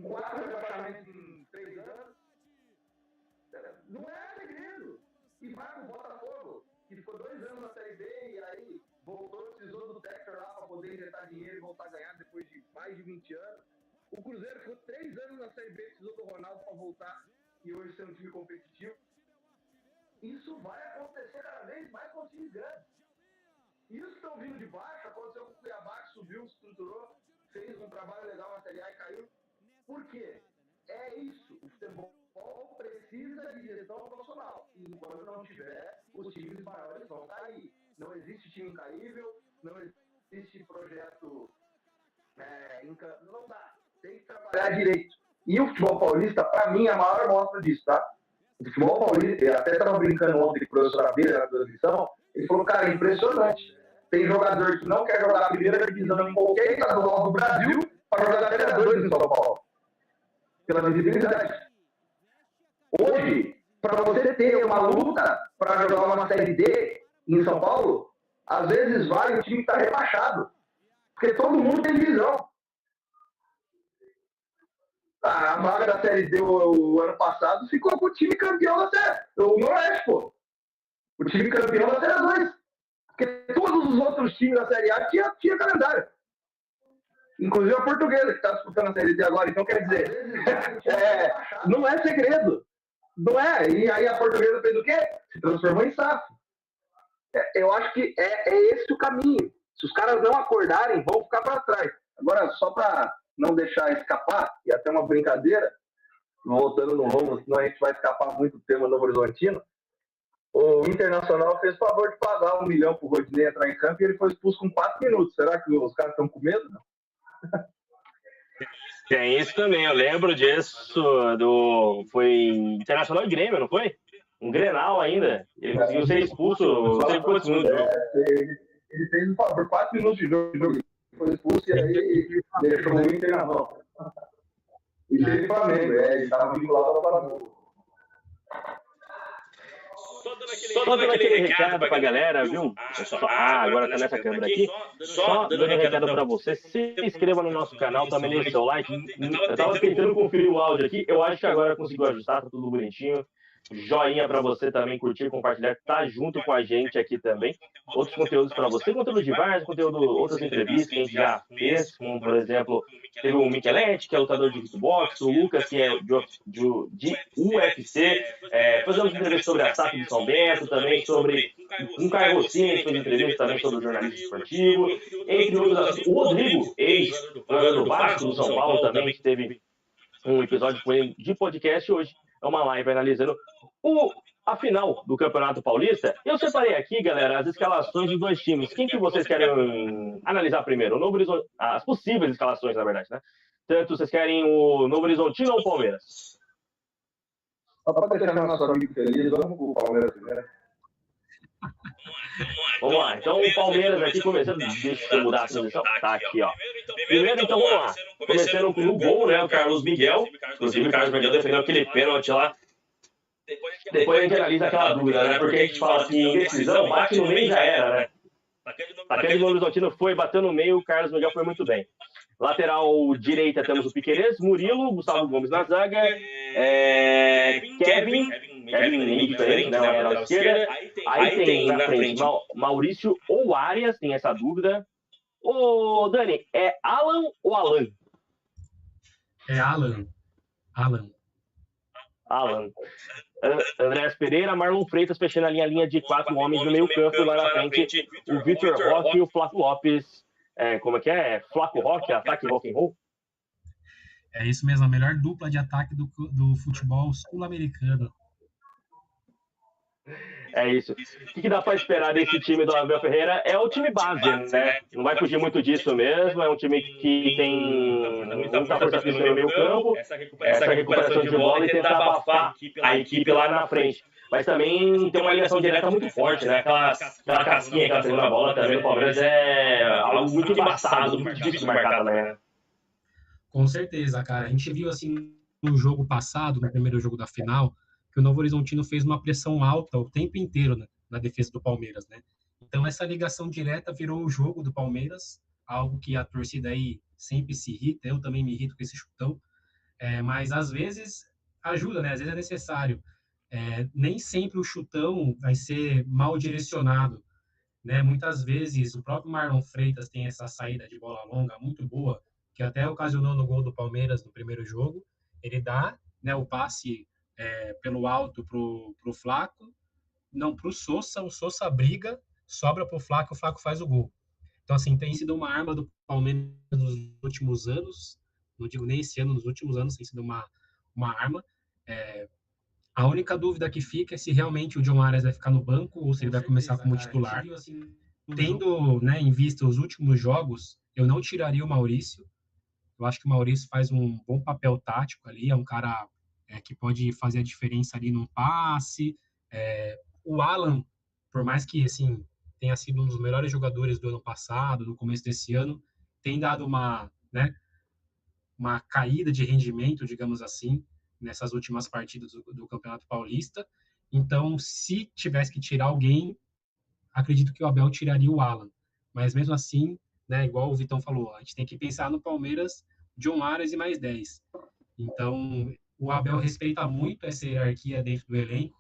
com 4 rebaixamentos em 3 anos. Não é segredo. E vai pro Botafogo, que ficou 2 anos na Série B e aí voltou, precisou do Textor lá para poder injetar dinheiro e voltar a ganhar depois de mais de 20 anos. O Cruzeiro ficou 3 anos na Série B, precisou do Ronaldo para voltar e hoje ser um time competitivo. Isso vai acontecer cada vez mais com times grandes. Isso que estão vindo de baixo, aconteceu com o Cuiabá, que subiu, estruturou, fez um trabalho legal na Série A e caiu. Por quê? É isso. O futebol precisa de gestão profissional. E enquanto não tiver, os times maiores vão cair. Não existe time incaível, não existe projeto. Não dá. Tem que trabalhar direito. E o futebol paulista, para mim, é a maior mostra disso, tá? O futebol paulista, eu até estava brincando ontem com o professor Abelha na transmissão, ele falou, cara, é impressionante. Tem jogador que não quer jogar a primeira divisão em qualquer estadual do Brasil para jogar Série 2 em São Paulo. Pela visibilidade. Hoje, para você ter uma luta para jogar uma Série D em São Paulo, às vezes vale o time estar rebaixado. Porque todo mundo tem divisão. A vaga da Série D o ano passado ficou com o time campeão da Série. O Noroeste, pô. O time campeão da Série 2. Porque todos os outros times da Série A tinha calendário. Inclusive a Portuguesa, que está disputando a Série D agora. Então, quer dizer, não é segredo. Não é. E aí a Portuguesa fez o quê? Se transformou em SAF. Eu acho que é esse o caminho. Se os caras não acordarem, vão ficar para trás. Agora, só para não deixar escapar, e até uma brincadeira, voltando no rumo, senão a gente vai escapar muito do tema Novo Horizontino, o Internacional fez o favor de pagar 1 milhão pro Rodinei entrar em campo e ele foi expulso com 4 minutos. Será que os caras estão com medo? Não? Tem isso também, eu lembro disso, foi Internacional e Grêmio, não foi? Um Grenal ainda, ele conseguiu ser expulso, não sei quantos minutos. Ele fez um favor, 4 minutos de jogo, foi expulso e aí deixou o Inter na mão. E fez o Flamengo, ele estava vinculado ao Flamengo. Só dando aquele recado pra galera, viu? Agora tá nessa câmera aqui. Só dando recado pra você. Se inscreva no nosso canal, também deixe seu like. Eu tava tentando conferir o áudio aqui. Eu acho que agora conseguiu ajustar, tá tudo bonitinho. Joinha pra você também, curtir, compartilhar, tá junto com a gente aqui também. Outros conteúdos pra você, conteúdo de vários, outras entrevistas que a gente já fez, como por exemplo, teve o Michelete, que é lutador de kickbox, o Lucas, que é de UFC, fazemos entrevistas sobre a SAF de São Bento, também sobre um Caio Rossini, que fez entrevista também sobre o jornalismo esportivo, entre outros, o Rodrigo, ex-jogador do Vasco do São Paulo também, que teve um episódio com ele de podcast hoje. É uma live analisando a final do Campeonato Paulista. Eu separei aqui, galera, as escalações dos dois times. Quem que vocês querem analisar primeiro? O Novo Horizonte, as possíveis escalações, na verdade, né? Tanto vocês querem o Novo Horizontino ou o Palmeiras? Só para deixar nosso amigo feliz, vamos com o Palmeiras primeiro. Vamos lá, então o Palmeiras aqui começando, deixa eu mudar a posição, tá aqui, ó. Primeiro, então, vamos lá. Começando com o gol, né, o Carlos Miguel. Inclusive, o Carlos Miguel defendeu aquele pênalti lá. Depois a gente analisa aquela dúvida, né, porque a gente fala que em decisão, bate no meio e já era, né. Aquele do Novo Horizontino foi, bateu no meio, o Carlos Miguel foi muito bem. Lateral direita temos o Piquerez, Murilo, Gustavo Gomes na zaga, Kevin, meio diferente, né, lateral esquerda. Aí tem na frente Maurício ou Arias, tem essa dúvida. Ô, Dani, é Alan ou Alan? É Alan. Andréas Pereira, Marlon Freitas fechando a linha de 4 homens no meio campo. E lá na frente, o Vitor Roque e o Flaco Lopes. Como é que é? Flaco Roque, ataque rock and roll? É isso mesmo, a melhor dupla de ataque do futebol sul-americano. É isso. O que dá para esperar desse time do Abel Ferreira? É o time base, né? Não vai fugir muito disso mesmo. É um time que tem muita força física no meio campo, essa recuperação de bola e tentar abafar a equipe lá na frente. Mas também tem uma ligação direta muito forte, né? Aquela casquinha que ela tem na bola também do Palmeiras é algo muito embaçado, muito difícil de marcar também, né? Com certeza, cara. A gente viu assim no jogo passado, no primeiro jogo da final, que o Novo Horizontino fez uma pressão alta o tempo inteiro, né, na defesa do Palmeiras, né? Então essa ligação direta virou o jogo do Palmeiras, algo que a torcida aí sempre se irrita, eu também me irrito com esse chutão. mas às vezes ajuda, né? Às vezes é necessário. Nem sempre o chutão vai ser mal direcionado, né? Muitas vezes o próprio Marlon Freitas tem essa saída de bola longa muito boa, que até ocasionou no gol do Palmeiras no primeiro jogo. Ele dá, né, o passe pelo alto pro Flaco, não pro Sousa, o Sousa briga, sobra pro Flaco, o Flaco faz o gol. Então, assim, tem sido uma arma do Palmeiras nos últimos anos, não digo nem esse ano, nos últimos anos tem sido uma arma. A única dúvida que fica é se realmente o John Arias vai ficar no banco ou se ele vai começar como titular. Tendo, né, em vista os últimos jogos, eu não tiraria o Maurício. Eu acho que o Maurício faz um bom papel tático ali, é um cara que pode fazer a diferença ali num passe. O Alan, por mais que assim tenha sido um dos melhores jogadores do ano passado, no começo desse ano, tem dado uma caída de rendimento, digamos assim, nessas últimas partidas do Campeonato Paulista. Então, se tivesse que tirar alguém, acredito que o Abel tiraria o Alan. Mas mesmo assim, né, igual o Vitão falou, a gente tem que pensar no Palmeiras, John Arias e mais 10. Então, o Abel respeita muito essa hierarquia dentro do elenco,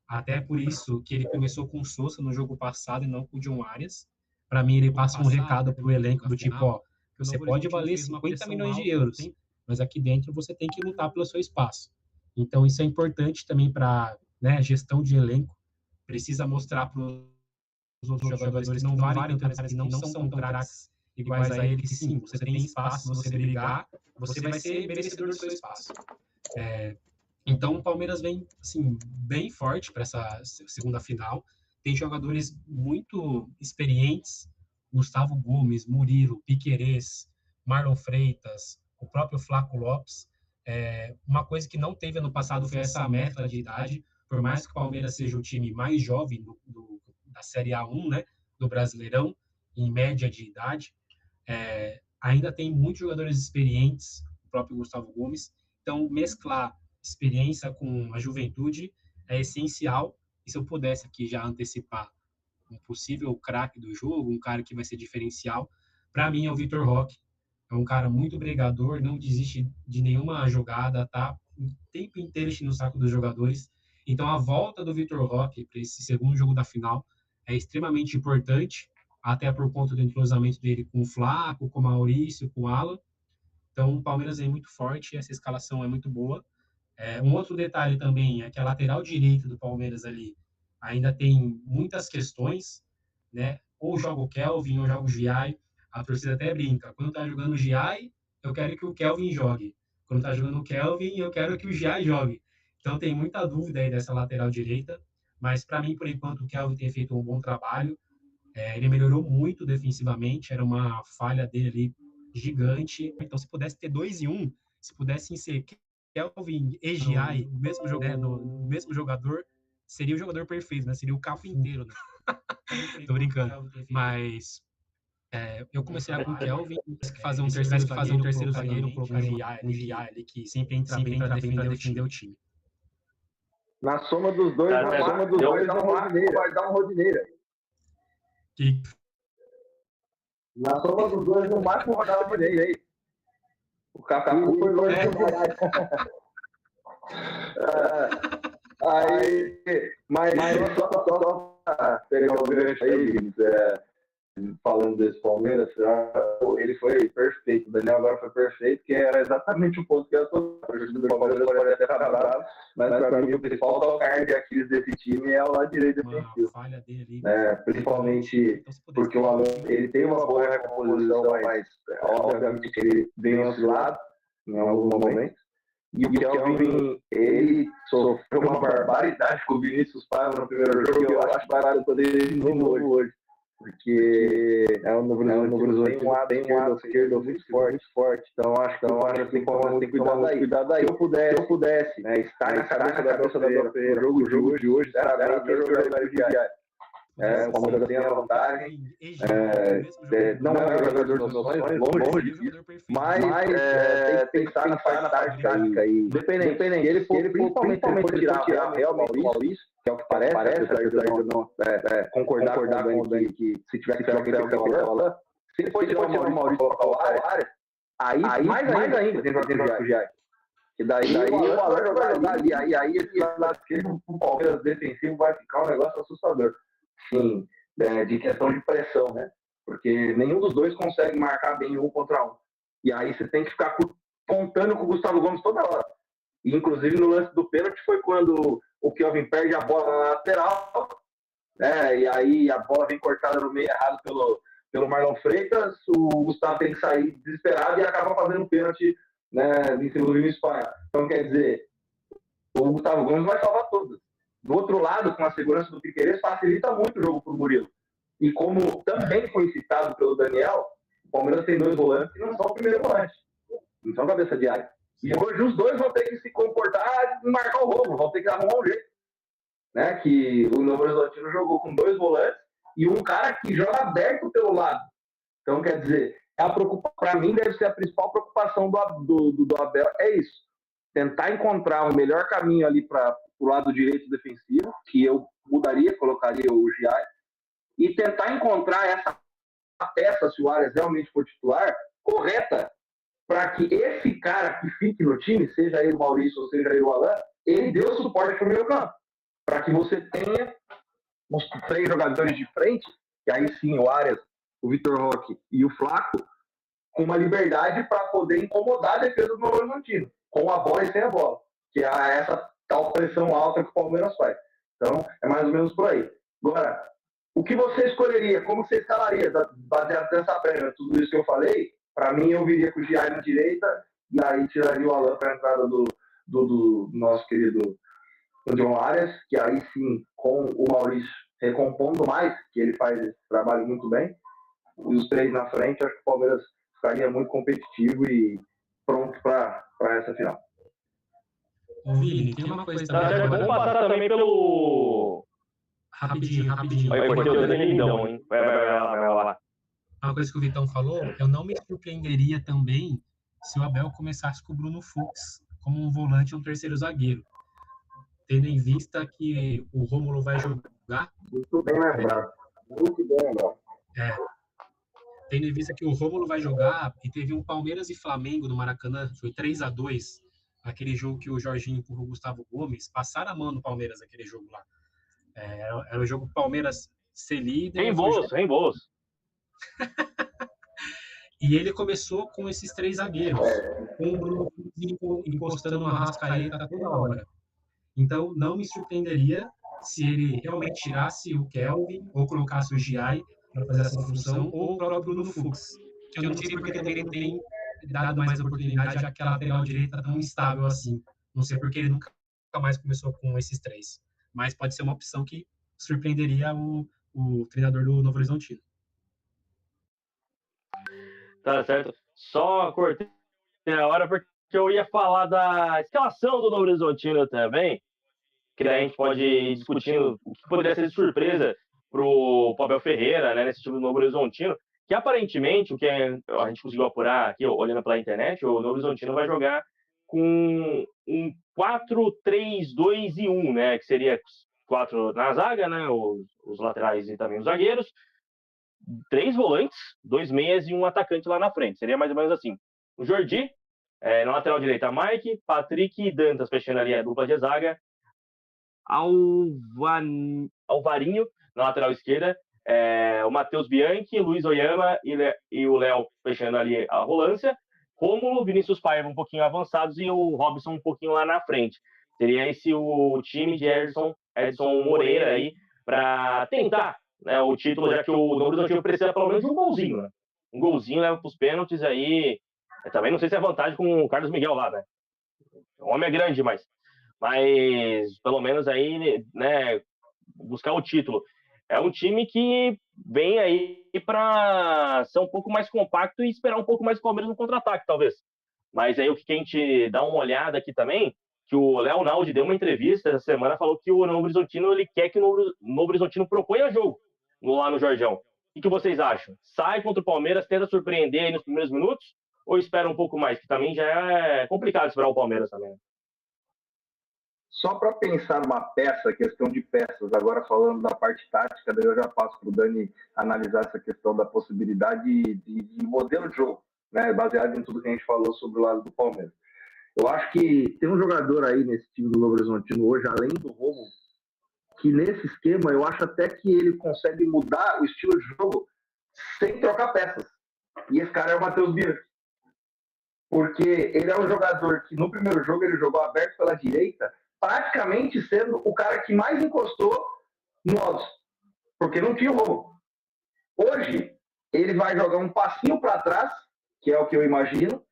até por isso que ele começou com o Sousa no jogo passado e não com o John Arias. Para mim, ele passa um recado para o elenco do tipo, ó, você pode valer 50 milhões de euros, mas aqui dentro você tem que lutar pelo seu espaço. Então, isso é importante também para, né, a gestão de elenco. Precisa mostrar para os outros jogadores que não valem tanto, que não são craques iguais a ele, que sim, você tem espaço, se você brigar, você vai ser merecedor do seu espaço. Então, o Palmeiras vem, assim, bem forte para essa segunda final. Tem jogadores muito experientes, Gustavo Gomes, Murilo, Piquerez, Marlon Freitas, o próprio Flaco Lopes. Uma coisa que não teve ano passado foi essa mescla de idade, por mais que o Palmeiras seja o time mais jovem da Série A1, né, do Brasileirão, em média de idade, ainda tem muitos jogadores experientes, o próprio Gustavo Gomes. Então, mesclar experiência com a juventude é essencial. E se eu pudesse aqui já antecipar um possível craque do jogo, um cara que vai ser diferencial, para mim é o Vitor Roque. É um cara muito brigador, não desiste de nenhuma jogada, tá o tempo inteiro enchendo o saco dos jogadores. Então, a volta do Vitor Roque para esse segundo jogo da final é extremamente importante, até por conta do entrosamento dele com o Flaco, com o Maurício, com o Alan. Então, o Palmeiras é muito forte, essa escalação é muito boa. Um outro detalhe também é que a lateral direita do Palmeiras ali ainda tem muitas questões, né? Ou joga o Kelvin, ou joga o Giai. A torcida até brinca. Quando tá jogando o Giai, eu quero que o Kelvin jogue. Quando tá jogando o Kelvin, eu quero que o Giai jogue. Então tem muita dúvida aí dessa lateral direita, mas para mim, por enquanto, o Kelvin tem feito um bom trabalho. Ele melhorou muito defensivamente, era uma falha dele ali gigante. Então, se pudesse ter 2 em 1, se pudessem ser Kelvin e Giai, o mesmo jogador, seria o jogador perfeito, né? Seria o campo inteiro, né? Tô brincando. Mas eu comecei com o Kelvin, que fazer um terceiro zagueiro, colocar um Giai ali, que sempre entra bem para defender o time. Na soma dos dois, vai dar um Rodineira. Na soma dos dois, no máximo, vai dar um Rodineira aí. O Cafu foi longe demais. Mas só pegar o gancho aí, falando desse Palmeiras, ele foi perfeito. O Daniel agora foi perfeito, que era exatamente o ponto que eu estou. O Palmeiras pode até estar bravo, mas para mim o principal calcanhar de Aquiles desse time é o lado direito defensivo. Principalmente porque o Alan ele tem uma boa recomposição, mas obviamente ele vem oscilado em alguns momentos. E o Kelvin, ele sofreu uma barbaridade com o Vinícius Paiva no primeiro jogo, e eu acho que vai poder de novo hoje. Porque no Cruzeiro tem um lado esquerdo muito forte. Então acho que tem que tomar cuidado aí. Se eu pudesse estar na cabeça da Pereira, o jogo de hoje, sinceramente, eu jogaria o Giai. O Palmeiras tem a vantagem. Não é um jogador dos sonhos, longe disso, mas tem que pensar na parte tática aí. Dependendo, ele principalmente tirar o Maurício, que é o que parece, apesar de eu não concordar com o Dani que se tivesse que alguém tem que falar, se ele for tirar o Maurício e colocar o Arias, aí mais ainda tem que jogar com o Giai. Que daí o Alan vai jogar ali. Aí esse lado esquerdo, o Palmeiras defensivo vai ficar um negócio assustador. Sim, de questão de pressão, né? Porque nenhum dos dois consegue marcar bem 1 contra 1. E aí você tem que ficar contando com o Gustavo Gomes toda hora. E, inclusive, no lance do pênalti foi quando o Kelvin perde a bola na lateral, né? E aí a bola vem cortada no meio errado pelo Marlon Freitas, o Gustavo tem que sair desesperado e acaba fazendo o pênalti, né, em cima do Vinícius Paia. Então, quer dizer, o Gustavo Gomes vai salvar todas. Do outro lado, com a segurança do Piquerez, facilita muito o jogo para o Murilo. E como também foi citado pelo Daniel, o Palmeiras tem 2 volantes que não são o primeiro volante, não são cabeça de área. E hoje os dois vão ter que se comportar e marcar o roubo, vão ter que arrumar um jeito. Né? Que o Novo Horizontino jogou com 2 volantes e um cara que joga aberto pelo lado. Então, quer dizer, para mim deve ser a principal preocupação do Abel, é isso. Tentar encontrar o melhor caminho ali para o lado direito defensivo, que eu mudaria, colocaria o Giai, e tentar encontrar essa peça, se o Arias realmente for titular, correta, para que esse cara que fique no time, seja ele o Maurício ou seja ele o Alan, ele dê o suporte para o meio campo. Para que você tenha os 3 jogadores de frente, que aí sim o Arias, o Vitor Roque e o Flaco, com uma liberdade para poder incomodar a defesa do Novo Horizontino, com a bola e sem a bola, que é essa tal pressão alta que o Palmeiras faz. Então, é mais ou menos por aí. Agora, o que você escolheria? Como você escalaria? Baseado nessa prévia, tudo isso que eu falei, para mim eu viria com o Giai na direita, e aí tiraria o Alan para a entrada do nosso querido John Arias, que aí sim, com o Maurício recompondo mais, que ele faz esse trabalho muito bem, e os 3 na frente, acho que o Palmeiras ficaria muito competitivo e pronto para essa final. Ô, Vini, tem uma coisa também. Vamos passar também pelo... Rapidinho. Vai cortar o lindão, hein? Vai lá. Uma coisa que o Vitão falou, eu não me surpreenderia também se o Abel começasse com o Bruno Fux como um volante ou um terceiro zagueiro. Tendo em vista que o Rômulo vai jogar... Muito bem lembrado. Tendo em vista que o Rômulo vai jogar, e teve um Palmeiras e Flamengo no Maracanã, foi 3-2, aquele jogo que o Jorginho empurrou o Gustavo Gomes, passaram a mão no Palmeiras aquele jogo lá. Era o jogo Palmeiras ser líder... Reembolso. E ele começou com esses 3 zagueiros, com o Bruno encostando no Arrascaeta toda hora. Então, não me surpreenderia se ele realmente tirasse o Kelvin ou colocasse o Giai para fazer essa função, ou o próprio Bruno Fux, que eu não sei porque também não tem dado mais oportunidade, já que a lateral direita está tão instável assim. Não sei porque ele nunca mais começou com esses 3. Mas pode ser uma opção que surpreenderia o treinador do Novo Horizontino. Tá certo. Só cortei a hora porque eu ia falar da escalação do Novo Horizontino também, que daí a gente pode ir discutindo o que poderia ser de surpresa para o Abel Ferreira, né, nesse time do Novo Horizontino, que aparentemente, o que a gente conseguiu apurar aqui, olhando pela internet, o Novo Horizontino vai jogar com um 4-3-2-1, né, que seria 4 na zaga, né, os laterais e também os zagueiros, 3 volantes, 2 meias e um atacante lá na frente. Seria mais ou menos assim. O Jordi, na lateral direita, Mike, Patrick e Dantas fechando ali a dupla de zaga. Alvarinho, na lateral esquerda, o Matheus Bianchi, Luiz Oyama e o Léo fechando ali a volância. Rômulo, Vinícius Paiva um pouquinho avançados e o Robson um pouquinho lá na frente. Seria esse o time de Edson Moreira aí para tentar, né, o título, já que o Novo Horizontino precisa pelo menos de um golzinho, né? Um golzinho leva para os pênaltis aí. Também não sei se é vantagem com o Carlos Miguel lá, né? O homem é grande, mas pelo menos aí, né, buscar o título. É um time que vem aí para ser um pouco mais compacto e esperar um pouco mais o Palmeiras no contra-ataque, talvez. Mas aí o que a gente dá uma olhada aqui também, que o Léo Naldi deu uma entrevista essa semana, falou que o Novo Horizontino, ele quer que o Novo Horizontino proponha jogo lá no Jorjão. O que vocês acham? Sai contra o Palmeiras, tenta surpreender aí nos primeiros minutos, ou espera um pouco mais? Que também já é complicado esperar o Palmeiras também. Só para pensar numa peça, questão de peças, agora falando da parte tática, daí eu já passo para o Dani analisar essa questão da possibilidade de modelo de jogo, né, baseado em tudo que a gente falou sobre o lado do Palmeiras. Eu acho que tem um jogador aí nesse time do Novo Horizontino hoje, além do Romulo, que nesse esquema eu acho até que ele consegue mudar o estilo de jogo sem trocar peças. E esse cara é o Matheus Bianchi. Porque ele é um jogador que no primeiro jogo ele jogou aberto pela direita, praticamente sendo o cara que mais encostou no Robson, porque não tinha o Romulo. Hoje, ele vai jogar um passinho para trás, que é o que eu imagino,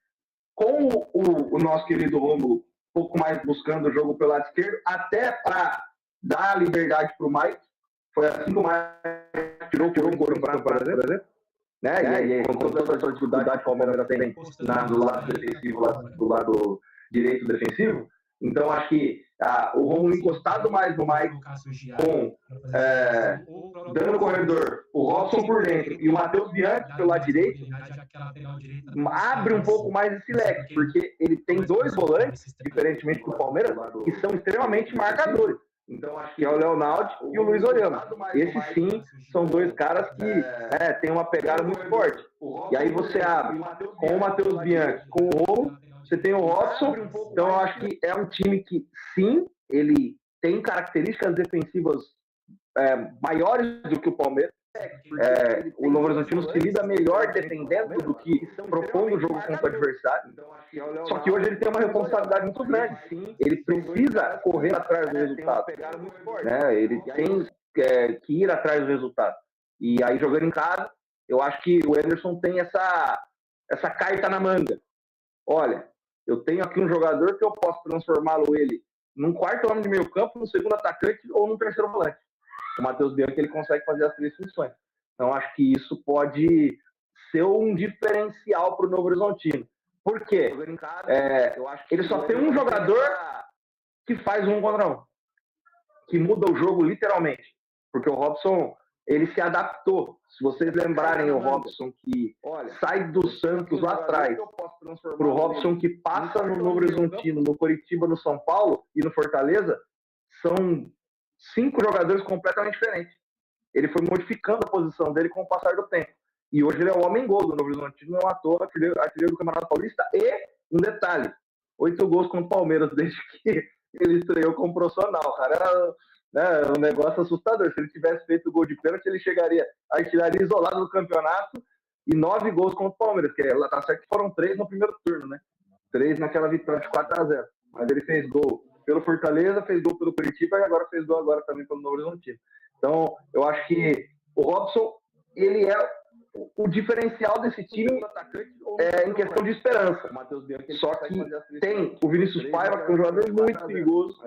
com o nosso querido Romulo um pouco mais buscando o jogo pelo lado esquerdo, até para dar liberdade para o Mike. Foi assim que o Mike tirou o Corinthians, por exemplo. Né? E aí, com toda essa dificuldade que o Palmeiras tem do lado defensivo, do lado direito defensivo, então acho que o Romulo encostado mais no Mike, com dando corredor, o Robson por dentro e o Matheus Bianchi pelo lado direito, abre um pouco mais esse leque, porque ele tem dois volantes, diferentemente do Palmeiras, que são extremamente marcadores. Então, acho que é o Leonardo e o Luiz Oriano. Esses, sim, são dois caras que têm uma pegada muito forte. E aí você abre com o Matheus Bianchi, com o Romulo, você tem o Robson. Então, eu acho que é um time que, sim, ele tem características defensivas maiores do que o Palmeiras. O Novo Horizontino se lida melhor defendendo do que propondo o jogo contra o adversário. Só que hoje ele tem uma responsabilidade muito grande. Ele precisa correr atrás do resultado. Né? Ele tem que ir atrás do resultado. E aí, jogando em casa, eu acho que o Anderson tem essa carta na manga. Olha, eu tenho aqui um jogador que eu posso transformá-lo ele num quarto homem de meio campo, no segundo atacante ou no terceiro volante. O Matheus Bianchi, ele consegue fazer as três funções. Então, acho que isso pode ser um diferencial para o Novo Horizontino. Por quê? Ele só tem um jogador que faz 1 contra 1, que muda o jogo literalmente. Porque o Robson, ele se adaptou. Se vocês lembrarem o Robson que sai do Santos lá atrás, para o Robson que passa no Novo Horizontino, no Coritiba, no São Paulo e no Fortaleza, são 5 jogadores completamente diferentes. Ele foi modificando a posição dele com o passar do tempo. E hoje ele é o homem-gol do Novo Horizontino, não é um ator, artilheiro do Campeonato Paulista. E, um detalhe, 8 gols contra o Palmeiras desde que ele estreou como profissional. Cara, era um negócio assustador. Se ele tivesse feito o gol de pênalti, ele artilharia isolado no campeonato e 9 gols contra o Palmeiras, que tá certo que foram 3 no primeiro turno, né? 3 naquela vitória de 4-0. Mas ele fez gol pelo Fortaleza, fez gol pelo Curitiba e agora fez gol também pelo Novo Horizontino. Então, eu acho que o Robson, ele é o diferencial desse time em questão de esperança. Só que tem o Vinícius Paiva, que é um jogador muito perigoso.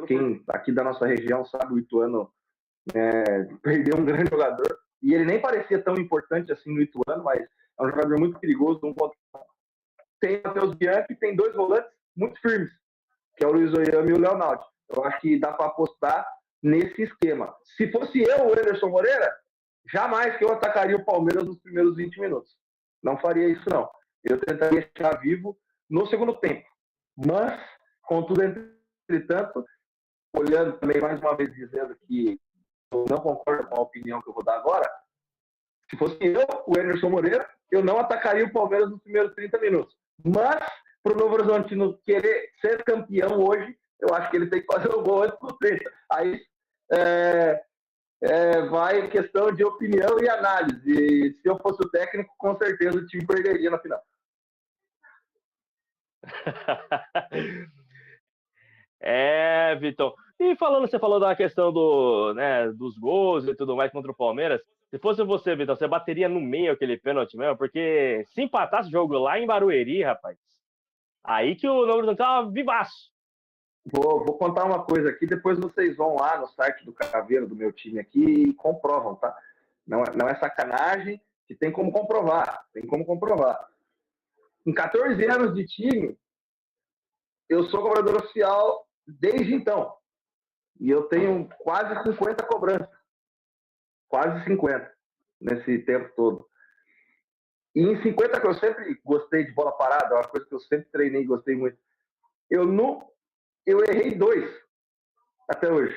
Quem aqui da nossa região sabe, o Ituano perdeu um grande jogador. E ele nem parecia tão importante assim no Ituano, mas é um jogador muito perigoso. Tem o Matheus Bianchi, tem 2 volantes muito firmes, que é o Luiz Oriano e o Leonardo. Eu acho que dá para apostar nesse esquema. Se fosse eu, o Anderson Moreira, jamais que eu atacaria o Palmeiras nos primeiros 20 minutos. Não faria isso, não. Eu tentaria ficar vivo no segundo tempo. Mas, contudo, entretanto, olhando também mais uma vez dizendo que eu não concordo com a opinião que eu vou dar agora, se fosse eu, o Anderson Moreira, eu não atacaria o Palmeiras nos primeiros 30 minutos. Mas, para o Novo Horizontino querer ser campeão hoje, eu acho que ele tem que fazer o gol antes do 30. Aí vai questão de opinião e análise. E se eu fosse o técnico, com certeza o time perderia na final. Vitor. E você falou da questão dos gols e tudo mais contra o Palmeiras. Se fosse você, Vitor, você bateria no meio aquele pênalti mesmo? Porque se empatasse o jogo lá em Barueri, rapaz, aí que o Novo Horizontino tava vivaço. Vou contar uma coisa aqui, depois vocês vão lá no site do Caveiro, do meu time aqui, e comprovam, tá? Não é sacanagem, que tem como comprovar. Em 14 anos de time, eu sou cobrador oficial desde então. E eu tenho quase 50 cobranças. Quase 50 nesse tempo todo. E em 50, que eu sempre gostei de bola parada, é uma coisa que eu sempre treinei e gostei muito. Eu errei 2 até hoje.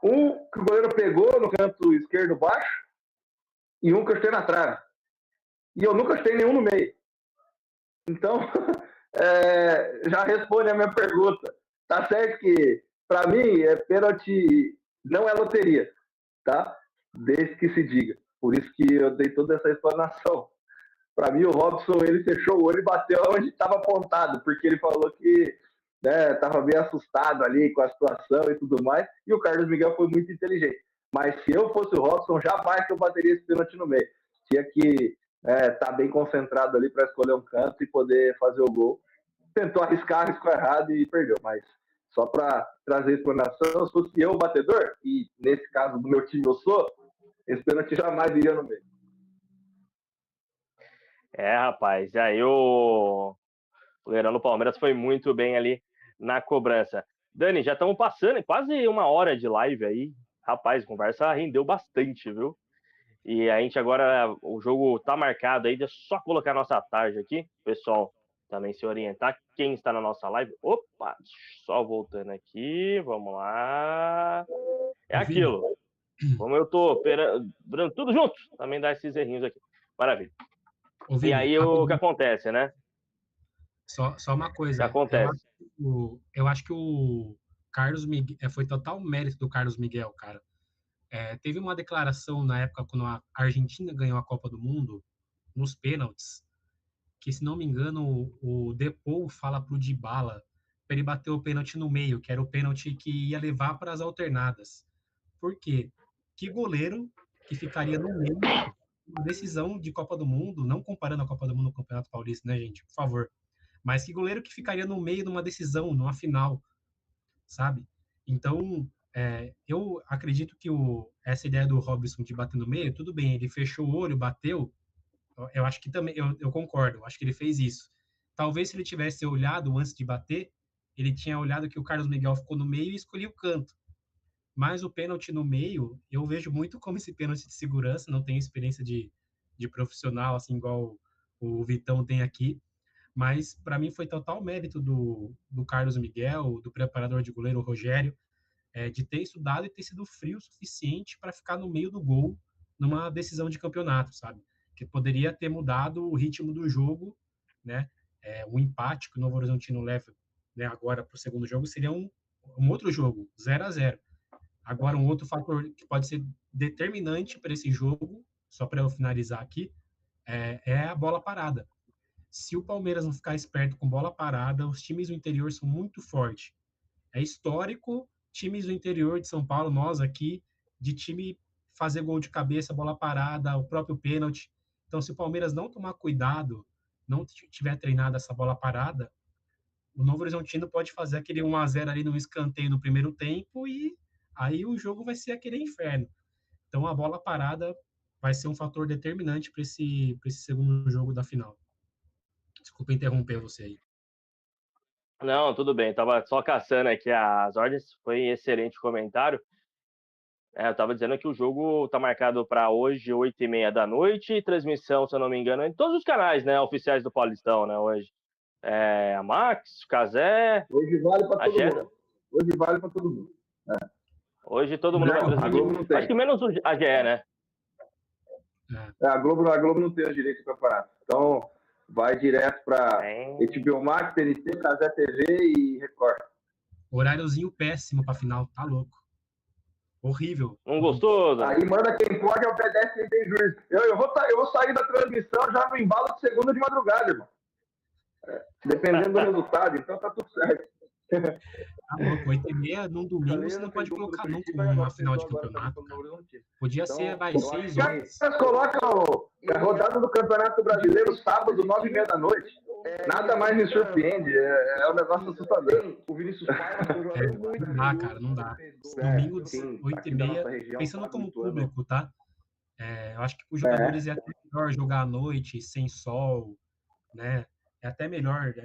Um que o goleiro pegou no canto esquerdo baixo e um que eu chutei na trave. E eu nunca chutei nenhum no meio. Então, já responde a minha pergunta. Tá certo que, para mim, pênalti não é loteria, tá? Desde que se diga. Por isso que eu dei toda essa explanação. Para mim, o Robson, ele fechou o olho e bateu onde estava apontado, porque ele falou que estava bem assustado ali com a situação e tudo mais, e o Carlos Miguel foi muito inteligente. Mas se eu fosse o Robson, jamais que eu bateria esse pênalti no meio. Tinha que estar bem concentrado ali para escolher um canto e poder fazer o gol. Tentou arriscar, arriscou errado e perdeu, mas só para trazer explanação, se fosse eu o batedor, e nesse caso do meu time eu sou, esse pênalti jamais iria no meio. Rapaz, e aí o goleirão do Palmeiras foi muito bem ali na cobrança. Dani, já estamos passando quase 1 hora de live aí. Rapaz, a conversa rendeu bastante, viu? E a gente agora, o jogo tá marcado aí, deixa eu só colocar a nossa tarde aqui, pessoal também se orientar. Quem está na nossa live? Opa, só voltando aqui, vamos lá. É aquilo. Como eu tô operando tudo junto, também dá esses errinhos aqui. Maravilha. E aí o que acontece, né? Só uma coisa. O que acontece? Eu acho que o Carlos Miguel foi total mérito do Carlos Miguel, cara. Teve uma declaração na época quando a Argentina ganhou a Copa do Mundo nos pênaltis, que se não me engano o Depou fala pro Dybala para ele bater o pênalti no meio, que era o pênalti que ia levar para as alternadas. Por quê? Que goleiro que ficaria no meio uma decisão de Copa do Mundo, não comparando a Copa do Mundo com o Campeonato Paulista, né, gente? Por favor. Mas que goleiro que ficaria no meio de uma decisão, numa final, sabe? Então, eu acredito que essa ideia do Robson de bater no meio, tudo bem, ele fechou o olho, bateu, eu acho que também, eu concordo, acho que ele fez isso. Talvez se ele tivesse olhado antes de bater, ele tinha olhado que o Carlos Miguel ficou no meio e escolheu o canto. Mas o pênalti no meio, eu vejo muito como esse pênalti de segurança, não tenho experiência de profissional, assim, igual o Vitão tem aqui, mas para mim foi total mérito do Carlos Miguel, do preparador de goleiro Rogério, de ter estudado e ter sido frio o suficiente para ficar no meio do gol numa decisão de campeonato, sabe? Que poderia ter mudado o ritmo do jogo, né? O empate que o Novo Horizontino leva, né, agora para o segundo jogo seria um outro jogo, 0-0. Agora, um outro fator que pode ser determinante para esse jogo, só para eu finalizar aqui, é a bola parada. Se o Palmeiras não ficar esperto com bola parada, os times do interior são muito fortes. É histórico, times do interior de São Paulo, nós aqui, de time fazer gol de cabeça, bola parada, o próprio pênalti. Então, se o Palmeiras não tomar cuidado, não tiver treinado essa bola parada, o Novo Horizontino pode fazer aquele 1-0 ali no escanteio no primeiro tempo e aí o jogo vai ser aquele inferno. Então, a bola parada vai ser um fator determinante para esse segundo jogo da final. Desculpa interromper você aí. Não, tudo bem. Tava só caçando aqui as ordens. Foi excelente comentário. Eu tava dizendo que o jogo tá marcado para hoje, 8h30 da noite. Transmissão, se eu não me engano, em todos os canais, né, oficiais do Paulistão, né, hoje. A Max, Cazé... Hoje vale para todo mundo. Hoje vale para todo mundo. Hoje todo mundo vai transmitir. Acho que menos a GE, né? A Globo não tem os direitos preparados. Então, vai direto para HBO Max, TNT, Cazé TV e Record. Horáriozinho péssimo para final, tá louco. Horrível. Não gostou? Aí manda quem pode, obedece quem tem juízo. Eu vou sair da transmissão já no embalo de segunda de madrugada, irmão. Dependendo do resultado, então tá tudo certo. Tá louco, 8h30 num domingo você não pode colocar nunca uma final de campeonato. Podia ser, 6 horas. Vocês colocam a rodada do Campeonato Brasileiro sábado, 9h30 da noite. Nada mais me surpreende. É um negócio assustador. O Vinícius não dá, cara, não dá. Domingo, 8h30, pensando como público, tá? Eu acho que para os jogadores é até melhor jogar à noite, sem sol, né? É até melhor,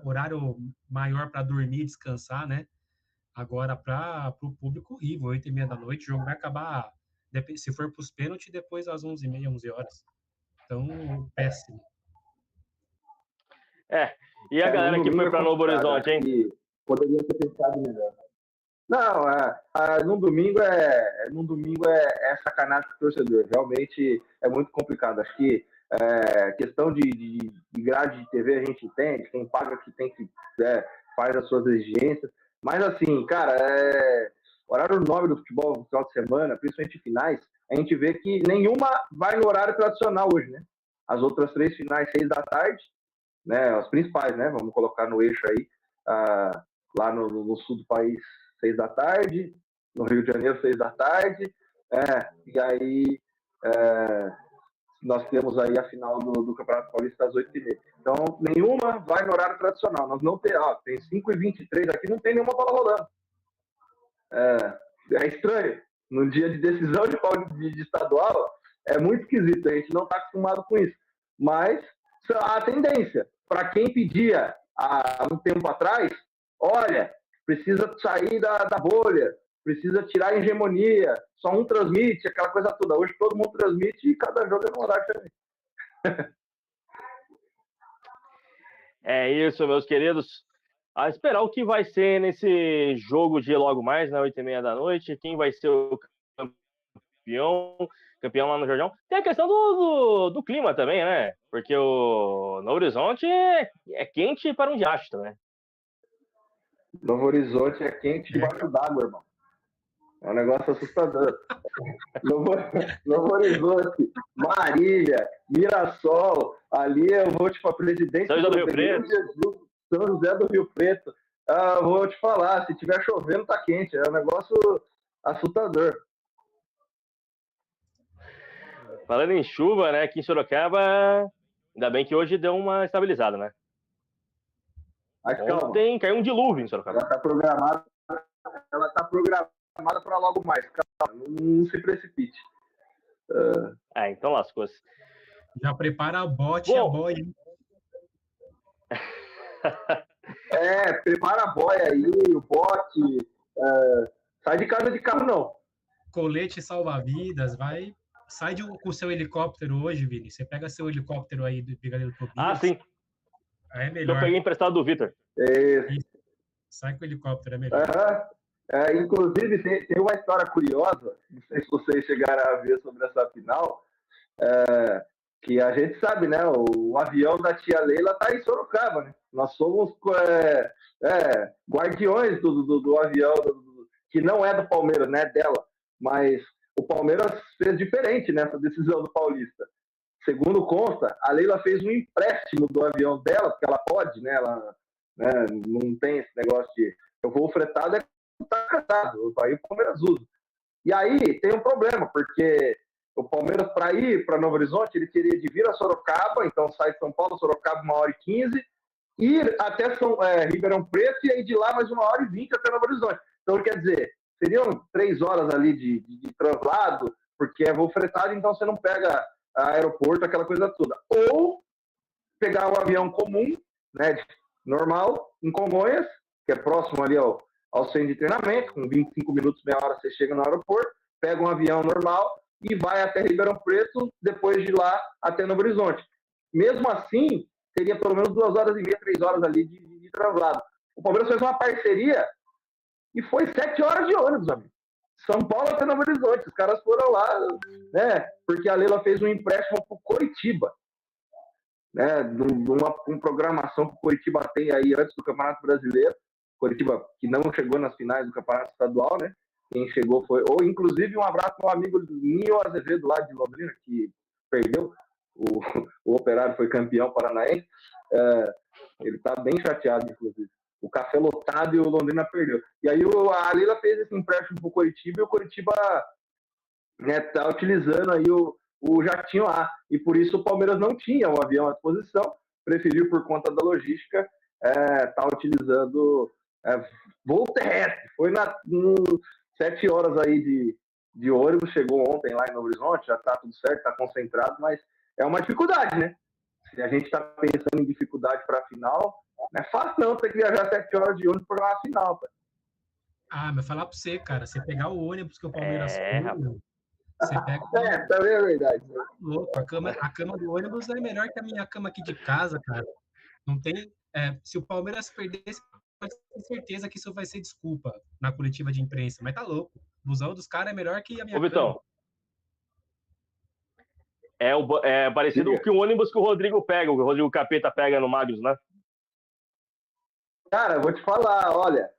horário maior para dormir, descansar, né? Agora, para o público, horrível, 8h30 da noite, o jogo vai acabar, se for para os pênaltis, depois às 11h30, 11 horas. Então, péssimo. E a galera que foi para Novo Horizonte, hein? Poderia ter pensado melhor. Não, num domingo é sacanagem com o torcedor. Realmente é muito complicado. Acho que Questão de grade de TV a gente entende, quem paga que tem que faz as suas exigências, mas assim, cara, horário nobre do futebol no final de semana, principalmente finais, a gente vê que nenhuma vai no horário tradicional hoje, né? As outras 3 finais, 6 da tarde, né? As principais, né? Vamos colocar no eixo aí, lá no sul do país, 6 da tarde, no Rio de Janeiro, 6 da tarde, e aí nós temos aí a final do Campeonato Paulista às 8h30. Então, nenhuma vai no horário tradicional. Nós não tem 5h23 aqui, não tem nenhuma bola rolando. É estranho. No dia de decisão de estadual, é muito esquisito. A gente não está acostumado com isso. Mas a tendência, para quem pedia há um tempo atrás, olha, precisa sair da bolha, precisa tirar a hegemonia, só um transmite, aquela coisa toda. Hoje todo mundo transmite e cada jogo é num horário diferente. É isso, meus queridos. A esperar o que vai ser nesse jogo de logo mais, né, 8h30 da noite, quem vai ser o campeão lá no Jordão. Tem a questão do clima também, né? Porque o Novo Horizonte é quente para um diacho, né? Novo Horizonte é quente debaixo d'água, irmão. É um negócio assustador. Novo Horizonte, Marília, Mirassol, ali eu vou para Presidente São José do Rio Preto. São José do Rio Preto. Vou te falar, se tiver chovendo, tá quente. É um negócio assustador. Falando em chuva, né, aqui em Sorocaba, ainda bem que hoje deu uma estabilizada, né? Ontem caiu um dilúvio em Sorocaba. Ela tá programada para logo mais. Calma, não se precipite. Então lascou-se. Já prepara a bote e a boia. Prepara a boia aí, o bote. Sai de casa de carro, não. Colete salva-vidas, vai. Sai com o seu helicóptero hoje, Vini. Você pega seu helicóptero aí do Brigadeiro Tobias. Sim. Aí é melhor. Eu peguei emprestado do Vitor. Sai com o helicóptero, é melhor. Inclusive, tem uma história curiosa, não sei se vocês chegaram a ver sobre essa final, que a gente sabe, né? O avião da tia Leila tá em Sorocaba, né? Nós somos guardiões do avião, que não é do Palmeiras, né? Dela, mas o Palmeiras fez diferente nessa decisão do Paulista. Segundo consta, a Leila fez um empréstimo do avião dela, porque ela pode, né? Ela não tem esse negócio de eu vou fretado, tá casado, aí o Palmeiras usa. E aí tem um problema, porque o Palmeiras, para ir para Novo Horizonte, ele teria de vir a Sorocaba, então sai de São Paulo, Sorocaba, 1h15, ir até Ribeirão Preto e aí de lá mais 1h20 até Novo Horizonte. Então, quer dizer, seriam 3 horas ali de translado, porque é voo fretado, então você não pega aeroporto, aquela coisa toda. Ou pegar um avião comum, né, normal, em Congonhas, que é próximo ali ao centro de treinamento, com 25 minutos, meia hora você chega no aeroporto, pega um avião normal e vai até Ribeirão Preto, depois de lá até Novo Horizonte. Mesmo assim, teria pelo menos 2h30, 3 horas ali de translado. O Palmeiras fez uma parceria e foi 7 horas de ônibus, amigo. São Paulo até Novo Horizonte. Os caras foram lá, né? Porque a Leila fez um empréstimo para o Coritiba, né? Uma programação que o Coritiba tem aí antes do Campeonato Brasileiro. Coritiba que não chegou nas finais do Campeonato Estadual, né? Quem chegou foi... Ou, inclusive, um abraço para o amigo Ninho Azevedo, lá de Londrina, que perdeu. O Operário foi campeão paranaense. Ele está bem chateado, inclusive. O café lotado e o Londrina perdeu. E aí a Leila fez esse empréstimo para o Coritiba e o Coritiba tá utilizando aí o jatinho lá. E por isso o Palmeiras não tinha o avião à disposição, preferiu, por conta da logística, tá utilizando voo terrestre. Foi 7 horas aí de ônibus, chegou ontem lá em Novo Horizonte, já está tudo certo, está concentrado, mas é uma dificuldade, né? Se a gente está pensando em dificuldade para a final, não é fácil não ter que viajar 7 horas de ônibus para uma final, cara. Mas falar para você, cara, você pegar o ônibus que o Palmeiras você pega... também é verdade. Louco, a cama do ônibus é melhor que a minha cama aqui de casa, cara. Não tem... se o Palmeiras perdesse, pode ter certeza que isso vai ser desculpa na coletiva de imprensa, mas tá louco. O busão dos caras é melhor que a minha cama. Vitão, É parecido com o ônibus que o Rodrigo pega, o Rodrigo Capeta pega no Magnus, né? Cara, eu vou te falar, olha,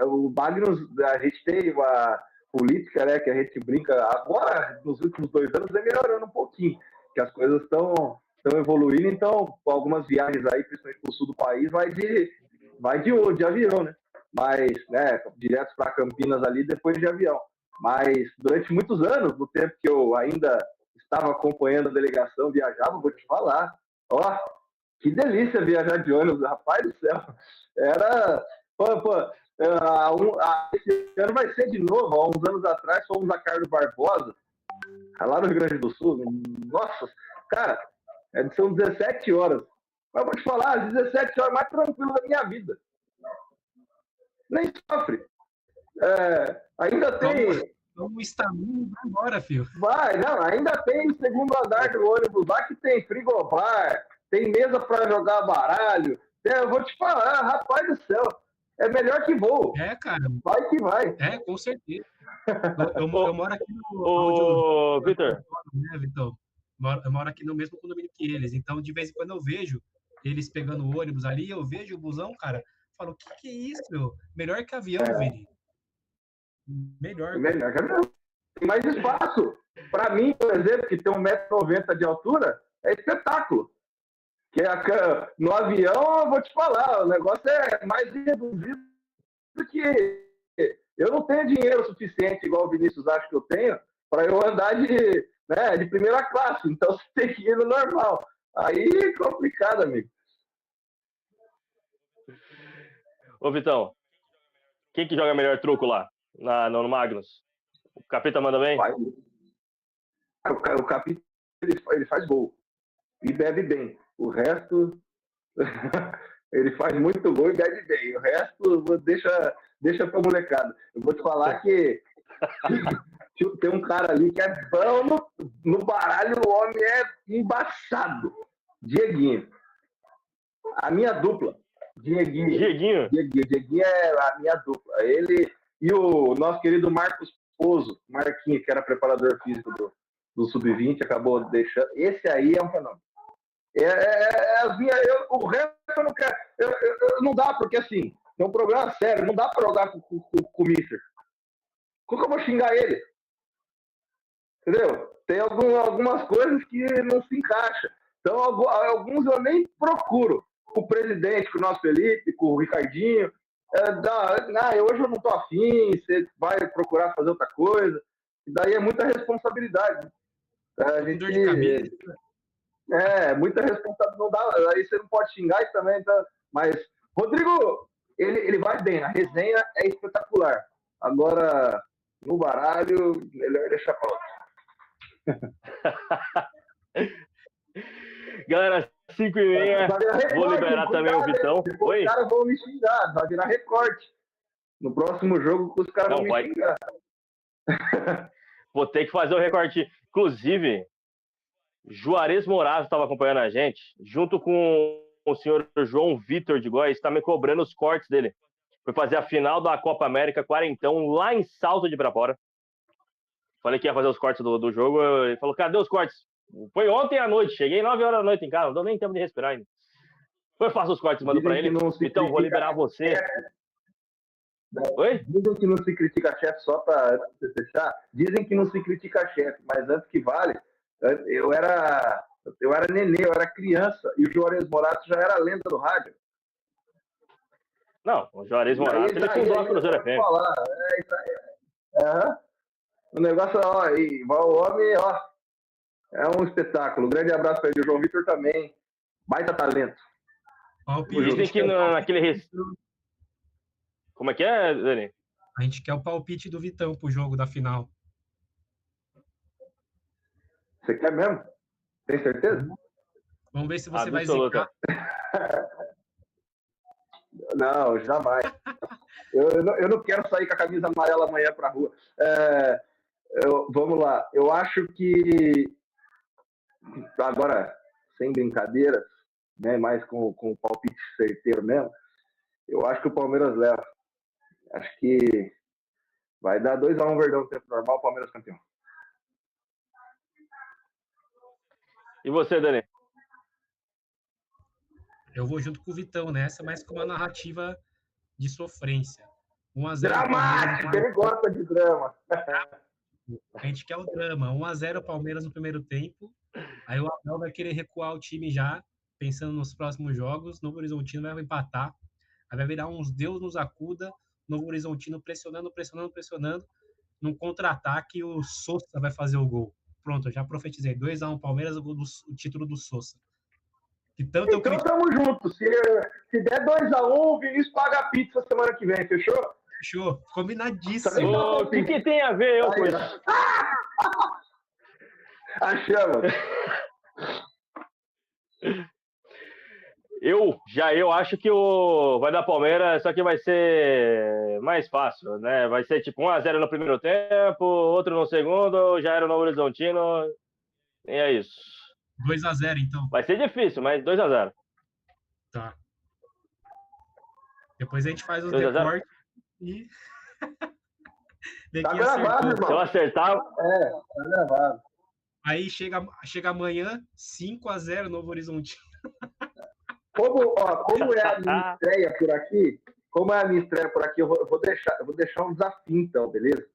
o Magnus, a gente tem uma política, né, que a gente brinca, agora, nos últimos 2 anos, vem melhorando um pouquinho, que as coisas estão evoluindo, então, com algumas viagens aí, principalmente pro sul do país, vai de avião, né? Mas, né, direto para Campinas ali, depois de avião. Mas, durante muitos anos, no tempo que eu ainda estava acompanhando a delegação, viajava, vou te falar, ó, que delícia viajar de ônibus, rapaz do céu. Era. Esse ano vai ser de novo. Há uns anos atrás fomos a Carlos Barbosa, lá no Rio Grande do Sul. Nossa, cara, são 17 horas. Mas vou te falar, as 17 horas mais tranquilas da minha vida. Nem sofre. Ainda tem. Vamos estar agora, filho. Vai, não, ainda tem o segundo andar do ônibus lá que tem frigobar, tem mesa para jogar baralho. Eu vou te falar, rapaz do céu, é melhor que voo. Cara. Vai que vai. Com certeza. Eu moro aqui no... Vitor. Né, Vitor? Eu moro aqui no mesmo condomínio que eles, então de vez em quando eu vejo eles pegando o ônibus ali, eu vejo o busão, cara, falo, que é isso, meu? Melhor que avião, Vini. Melhor que avião. Tem mais espaço. Para mim, por exemplo, que tem 1,90 m de altura, é espetáculo. Que no avião, eu vou te falar, o negócio é mais reduzido do que... Eu não tenho dinheiro suficiente, igual o Vinícius acha que eu tenho, para eu andar de primeira classe. Então, você tem que ir no normal. Aí é complicado, amigo. Ô, Vitão, quem que joga melhor truco lá, no Magnus? O Capita manda bem? O Capita, ele faz gol. E bebe bem. O resto... ele faz muito gol e bebe bem. O resto, deixa pra molecada. Eu vou te falar que tem um cara ali que é bom no baralho, o homem é embaçado. Dieguinho. A minha dupla. Dieguinho é a minha dupla. Ele e o nosso querido Marcos Pozo, Marquinhos, que era preparador físico do Sub-20, acabou deixando. Esse aí é um fenômeno. O resto eu não quero. Não dá, porque assim, tem um problema sério. Não dá pra jogar com o Mister. Como que eu vou xingar ele? Entendeu? Tem algumas coisas que não se encaixam. Então, alguns eu nem procuro. Com o presidente, com o nosso Felipe, com o Ricardinho. Hoje eu não tô afim, você vai procurar fazer outra coisa. E daí é muita responsabilidade. A gente... Dor de cabeça. Muita responsabilidade, não dá, aí você não pode xingar isso também, tá? Mas Rodrigo, ele vai bem, a resenha é espetacular. Agora, no baralho, melhor deixar pra outro. Galera, 5h30, vou liberar também o Vitão. Oi? Os caras vão me xingar, vai virar recorte. No próximo jogo, os caras vão me xingar. Vou ter que fazer o recorte. Inclusive, Juarez Moraes estava acompanhando a gente, junto com o senhor João Vitor de Góes, está me cobrando os cortes dele. Foi fazer a final da Copa América Quarentão lá em Salto de Ibirapuera. Falei que ia fazer os cortes do jogo. Ele falou, cadê os cortes? Foi ontem à noite, cheguei 9 horas da noite em casa, não deu nem tempo de respirar ainda. Eu faço os cortes, mando para ele. Então, vou liberar você. Oi? Dizem que não se critica chefe só para fechar. Dizem que não se critica chefe, mas antes que vale, eu era nenê, eu era criança, e o Juarez Morato já era lenda do rádio. Não, o Juarez Morato, ele fundou a Cruzeiro FM. O negócio, o homem, é um espetáculo. Um grande abraço para ele, o João Vitor também. Baita talento. Dizem que naquele... Como é que é, Dani? A gente quer o palpite do Vitão pro jogo da final. Você quer mesmo? Tem certeza? Vamos ver se você vai zicar. Não, jamais. eu não quero sair com a camisa amarela amanhã pra rua. Vamos lá. Eu acho que... Agora, sem brincadeiras, né, mais com o palpite certeiro mesmo, eu acho que o Palmeiras leva. Acho que vai dar 2-1 Verdão no tempo normal, Palmeiras campeão. E você, Dani? Eu vou junto com o Vitão nessa, mas com uma narrativa de sofrência. 1-0 Dramático, ele gosta de drama. A gente quer o drama. 1-0 Palmeiras no primeiro tempo. Aí o Abel vai querer recuar o time já, pensando nos próximos jogos. Novo Horizontino vai empatar. Aí vai virar uns Deus nos acuda. Novo Horizontino pressionando. Num contra-ataque, o Sousa vai fazer o gol. Pronto, eu já profetizei. 2-1 Palmeiras, o título do Sousa. Então tamo junto. Se der 2-1, o Vinícius paga a pizza semana que vem, fechou? Fechou. Combinadíssimo. O que tem a ver eu com isso? Achamos. Eu acho que vai dar Palmeiras, só que vai ser mais fácil, né? Vai ser tipo 1-0 no primeiro tempo, outro no segundo, já era o Novo Horizontino, e é isso. 2-0, então. Vai ser difícil, mas 2-0. Tá. Depois a gente faz os recortes e... Tá gravado, irmão. Se eu acertar... tá gravado. Aí chega amanhã, 5-0 Novo Horizontino. Como é a minha estreia por aqui, eu vou deixar um desafio, então, beleza?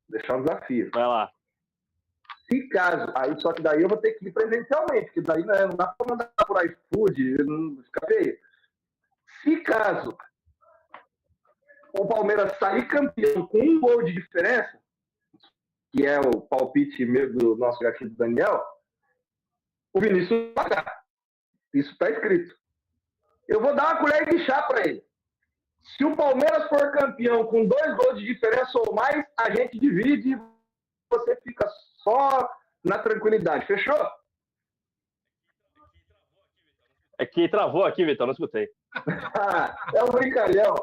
Vou deixar um desafio. Vai lá. Se caso, só que daí eu vou ter que ir presencialmente, porque daí não dá pra mandar por iFood, não fica feio. Se caso o Palmeiras sair campeão com 1 gol de diferença, que é o palpite do nosso gatinho do Daniel, o Vinícius vai pagar. Isso está escrito. Eu vou dar uma colher de chá para ele. Se o Palmeiras for campeão com 2 gols de diferença ou mais, a gente divide e você fica só na tranquilidade. Fechou? É que travou aqui, Vitor, não escutei. É um brincalhão.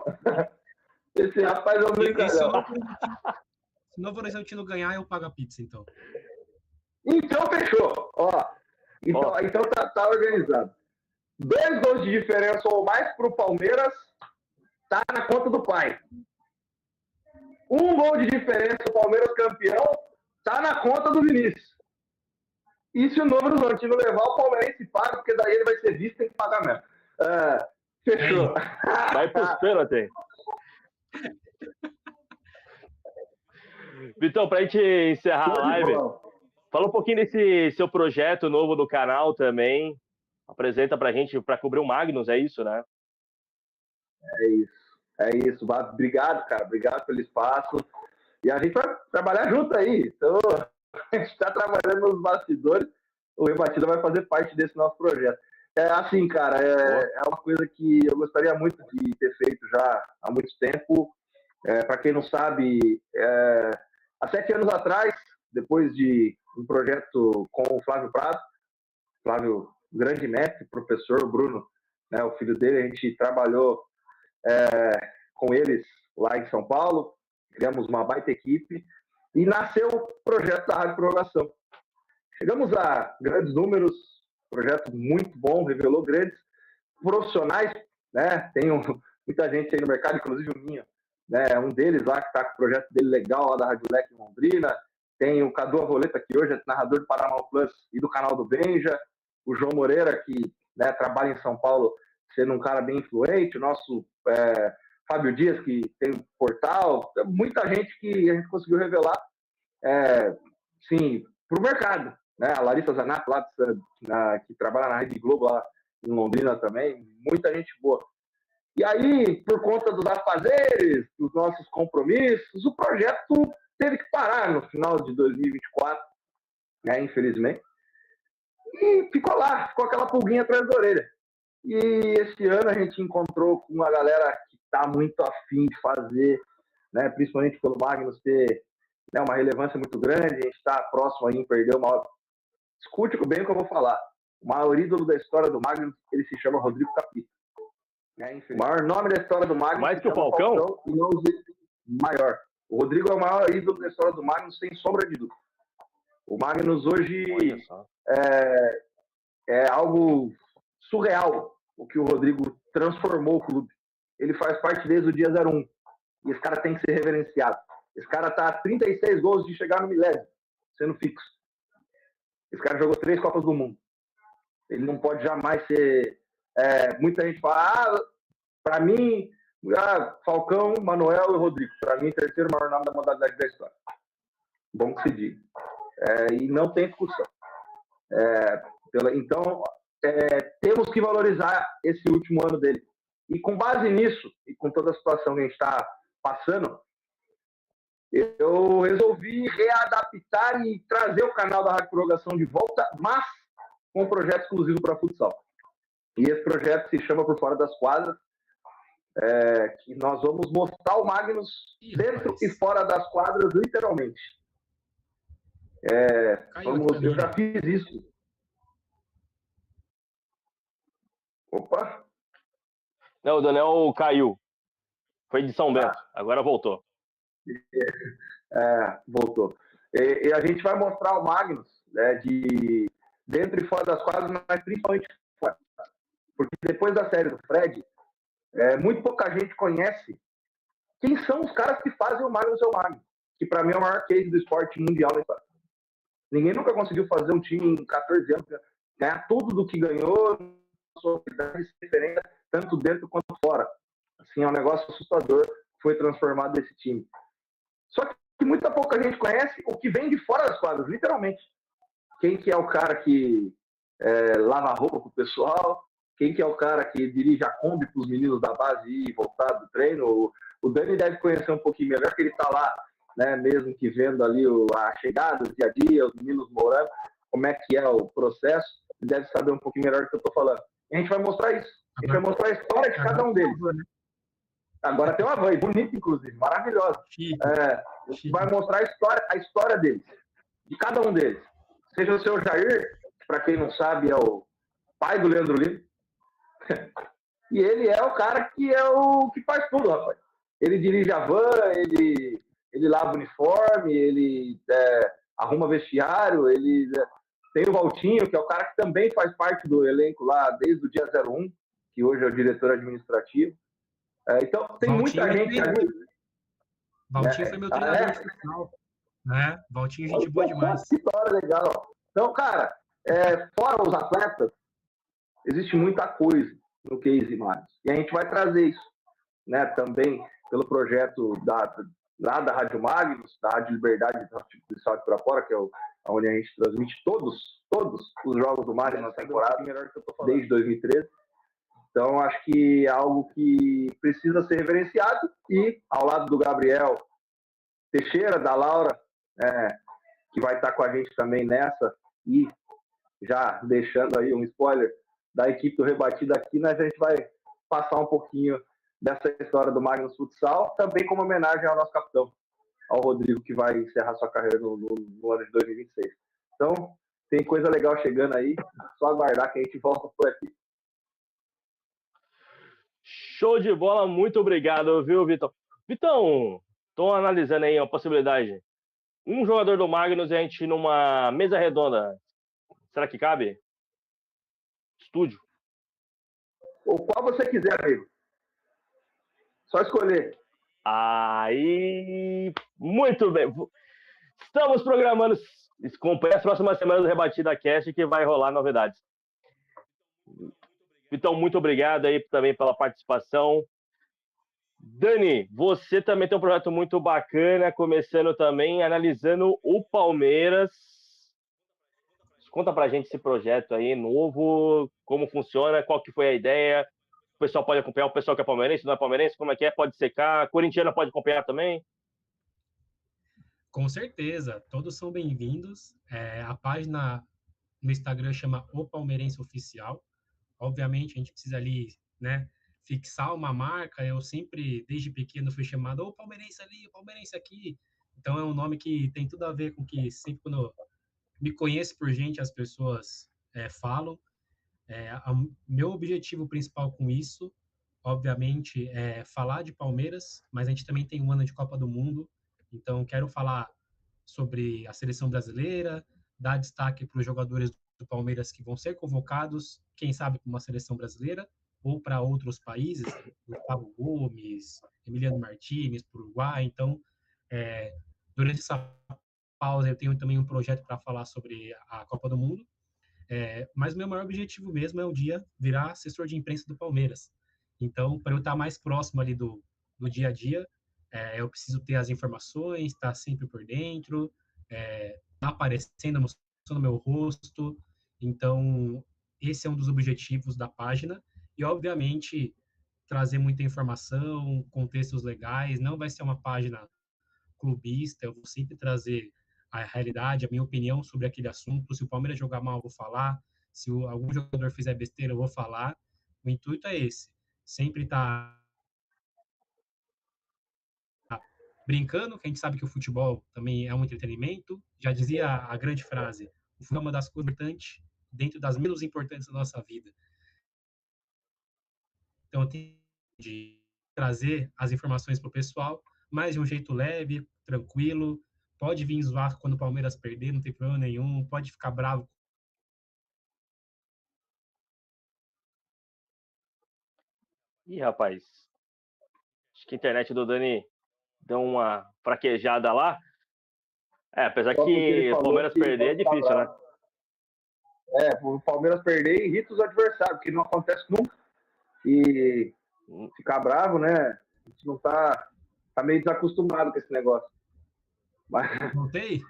Esse rapaz é um brincalhão. Se o Novo Horizontino ganhar, eu pago a pizza, então. Então, fechou. Então tá organizado. 2 gols de diferença ou mais pro Palmeiras, tá na conta do pai. 1 gol de diferença, o Palmeiras campeão, tá na conta do Vinícius. E se o Novo Horizontino levar, o palmeirense paga, porque daí ele vai ser visto e tem que pagar mesmo. Fechou. Vai pros pênaltis. Vitão, pra gente encerrar a live, fala um pouquinho desse seu projeto novo do canal também. Apresenta pra gente, pra cobrir o Magnus, é isso, né? É isso. Obrigado, cara. Obrigado pelo espaço. E a gente vai trabalhar junto aí. Então, a gente está trabalhando nos bastidores. O Rebatida vai fazer parte desse nosso projeto. Assim, cara, é uma coisa que eu gostaria muito de ter feito já há muito tempo. Para quem não sabe, há 7 anos atrás, depois de um projeto com o Flávio Prado, Flávio, grande mestre, professor, o Bruno, né, o filho dele, a gente trabalhou com eles lá em São Paulo, criamos uma baita equipe e nasceu o projeto da Rádio Prorrogação. Chegamos a grandes números, projeto muito bom, revelou grandes profissionais, né? Tem muita gente aí no mercado, inclusive o Minho, né? Um deles lá que está com o projeto dele legal lá da Rádio Leque em Londrina. Tem o Cadu Avoleta, que hoje é narrador do Paramount Plus e do canal do Benja. O João Moreira, que, né, trabalha em São Paulo, sendo um cara bem influente. O nosso Fábio Dias, que tem um portal. Muita gente que a gente conseguiu revelar, sim, para o mercado. Né? A Larissa Zanato, lá, que trabalha na Rede Globo, lá em Londrina também. Muita gente boa. E aí, por conta dos afazeres, dos nossos compromissos, o projeto teve que parar no final de 2024, né, infelizmente. E ficou lá, ficou aquela pulguinha atrás da orelha. E esse ano a gente encontrou com uma galera que está muito afim de fazer, né, principalmente pelo Magnus ter, né, uma relevância muito grande. A gente está próximo aí em perder uma hora. Escute bem o que eu vou falar. O maior ídolo da história do Magnus, ele se chama Rodrigo Capita. O maior nome da história do Magnus. Mais que o Falcão? E não maior. O Rodrigo é o maior ídolo da história do Magnus, sem sombra de dúvida. O Magnus hoje é algo surreal o que o Rodrigo transformou o clube. Ele faz parte desde o dia 01. E esse cara tem que ser reverenciado. Esse cara tá a 36 gols de chegar no milésimo, sendo fixo. Esse cara jogou 3 Copas do Mundo. Ele não pode jamais ser... muita gente fala, para mim, Falcão, Manuel e Rodrigo. Para mim, terceiro maior nome da modalidade da história. Bom que se diga. E não tem discussão. Então, temos que valorizar esse último ano dele. E com base nisso, e com toda a situação que a gente está passando, eu resolvi readaptar e trazer o canal da Rádio Prorrogação de volta, mas com um projeto exclusivo para futsal. E esse projeto se chama Por Fora das Quadras, que nós vamos mostrar o Magnus dentro e fora das quadras, literalmente. Eu já fiz isso. Opa! Não, o Daniel caiu. Foi de São Bento, agora voltou. Voltou. E a gente vai mostrar o Magnus, né, de dentro e fora das quadras, mas principalmente fora. Porque depois da série do Fred, muito pouca gente conhece quem são os caras que fazem o Magnus ser o Magnus, que para mim é o maior case do esporte mundial na história. Ninguém nunca conseguiu fazer um time em 14 anos ganhar tudo do que ganhou, sua diferença, tanto dentro quanto fora. Assim, é um negócio assustador que foi transformado esse time. Só que muita pouca gente conhece o que vem de fora das quadras, literalmente. Quem que é o cara que lava a roupa pro pessoal, quem que é o cara que dirige a Kombi pros meninos da base e voltar do treino. O Dani deve conhecer um pouquinho melhor, que ele tá lá, né, mesmo que vendo ali a chegada, o dia a dia, os meninos morando, como é que é o processo, ele deve saber um pouquinho melhor do que eu tô falando. E a gente vai mostrar isso. A gente vai mostrar a história de cada um deles. Agora tem uma van, bonita, inclusive, maravilhosa. A gente vai mostrar a história deles, de cada um deles. Seja o seu Jair, que para quem não sabe é o pai do Leandro Lima, e ele é o cara que é o que faz tudo, rapaz. Ele dirige a van, ele lava o uniforme, ele arruma vestiário, ele tem o Valtinho, que é o cara que também faz parte do elenco lá desde o dia 01, que hoje é o diretor administrativo. Então, tem Valtinho muita gente ali. Valtinho foi meu treinador de futsal. Valtinho, gente boa demais. Que história legal. Então, cara, fora os atletas, existe muita coisa no case Magnus. E a gente vai trazer isso, né, também pelo projeto lá da Rádio Magnus, da Rádio Liberdade de Salto para Fora, que é onde a gente transmite todos os jogos do Magnus na temporada, desde 2013. Então, acho que é algo que precisa ser reverenciado e, ao lado do Gabriel Teixeira, da Laura, que vai estar com a gente também nessa, e já deixando aí um spoiler da equipe do Rebatida aqui, né, a gente vai passar um pouquinho dessa história do Magnus Futsal, também como homenagem ao nosso capitão, ao Rodrigo, que vai encerrar sua carreira no ano de 2026. Então, tem coisa legal chegando aí, só aguardar que a gente volta por aqui. Show de bola, muito obrigado, viu, Vitão? Vitão, estou analisando aí uma possibilidade. Um jogador do Magnus e a gente numa mesa redonda. Será que cabe? Estúdio. O qual você quiser, amigo. Só escolher. Aí, muito bem. Estamos programando, acompanhe as próximas semanas do Rebatida Cast, que vai rolar novidades. Então, muito obrigado aí também pela participação. Dani, você também tem um projeto muito bacana, começando também, analisando o Palmeiras. Conta pra gente esse projeto aí, novo, como funciona, qual que foi a ideia. O pessoal pode acompanhar, o pessoal que é palmeirense, não é palmeirense, como é que é? Pode secar, corintiano pode acompanhar também? Com certeza, todos são bem-vindos. A página no Instagram chama O Palmeirense Oficial. Obviamente, a gente precisa ali, né, fixar uma marca. Eu sempre, desde pequeno, fui chamado o palmeirense ali, o palmeirense aqui. Então, é um nome que tem tudo a ver com que sempre quando me conheço por gente, as pessoas falam. Meu objetivo principal com isso, obviamente, é falar de Palmeiras, mas a gente também tem um ano de Copa do Mundo. Então, quero falar sobre a seleção brasileira, dar destaque para os jogadores do Palmeiras que vão ser convocados, quem sabe para uma seleção brasileira ou para outros países, Gustavo Gomes, Emiliano Martínez, para o Uruguai. Então, durante essa pausa, eu tenho também um projeto para falar sobre a Copa do Mundo. Mas o meu maior objetivo mesmo é um dia virar assessor de imprensa do Palmeiras. Então, para eu estar mais próximo ali do dia a dia, eu preciso ter as informações, estar sempre por dentro, tá aparecendo, mostrando meu rosto. Então, esse é um dos objetivos da página. E, obviamente, trazer muita informação, contextos legais. Não vai ser uma página clubista, eu vou sempre trazer a realidade, a minha opinião sobre aquele assunto. Se o Palmeiras jogar mal, eu vou falar. Se algum jogador fizer besteira, eu vou falar. O intuito é esse. Sempre tá brincando, que a gente sabe que o futebol também é um entretenimento. Já dizia a grande frase, o futebol é uma das coisas importantes dentro das menos importantes da nossa vida. Então, eu tenho de trazer as informações para o pessoal, mas de um jeito leve, tranquilo. Pode vir zoar quando o Palmeiras perder, não tem problema nenhum. Pode ficar bravo. Ih, rapaz. Acho que a internet do Dani deu uma fraquejada lá. Apesar que o Palmeiras perder é difícil, né? O Palmeiras perder irrita os adversários, que não acontece nunca. E ficar bravo, né? A gente não tá meio desacostumado com esse negócio. Mas... Voltei?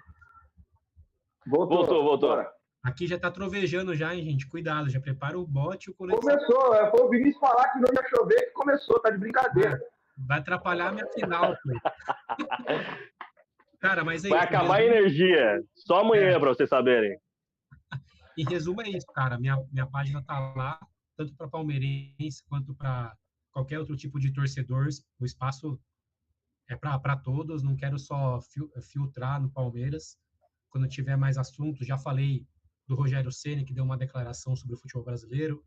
Voltou. Bora. Aqui já tá trovejando já, hein, gente? Cuidado, já prepara o bote e o colete. Começou, foi o Vinícius falar que não ia chover que começou, tá de brincadeira. Vai atrapalhar a minha final, pô. Cara, mas é vai isso. Acabar a energia. Só amanhã, pra vocês saberem. Em resumo, é isso, cara. Minha página tá lá, tanto para palmeirense quanto para qualquer outro tipo de torcedor. O espaço é para todos. Não quero só filtrar no Palmeiras. Quando tiver mais assuntos, já falei do Rogério Ceni, que deu uma declaração sobre o futebol brasileiro.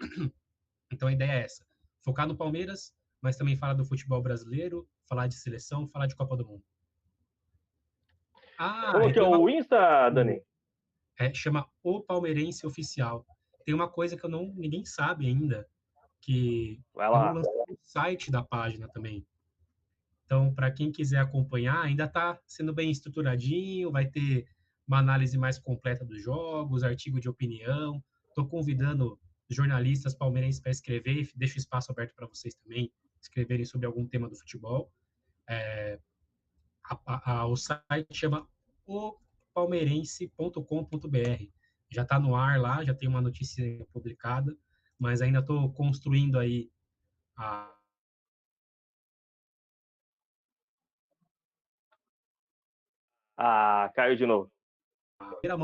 Então, a ideia é essa. Focar no Palmeiras, mas também falar do futebol brasileiro, falar de seleção, falar de Copa do Mundo. Como que é o Insta, Dani? Chama O Palmeirense Oficial. Tem uma coisa que ninguém sabe ainda, que vai lá. Eu lancei o site da página também. Então, para quem quiser acompanhar, ainda está sendo bem estruturadinho, vai ter uma análise mais completa dos jogos, artigo de opinião. Estou convidando jornalistas palmeirenses para escrever, deixo espaço aberto para vocês também escreverem sobre algum tema do futebol. O site chama opalmeirense.com.br. Já está no ar lá, já tem uma notícia publicada, mas ainda estou construindo aí caiu de novo.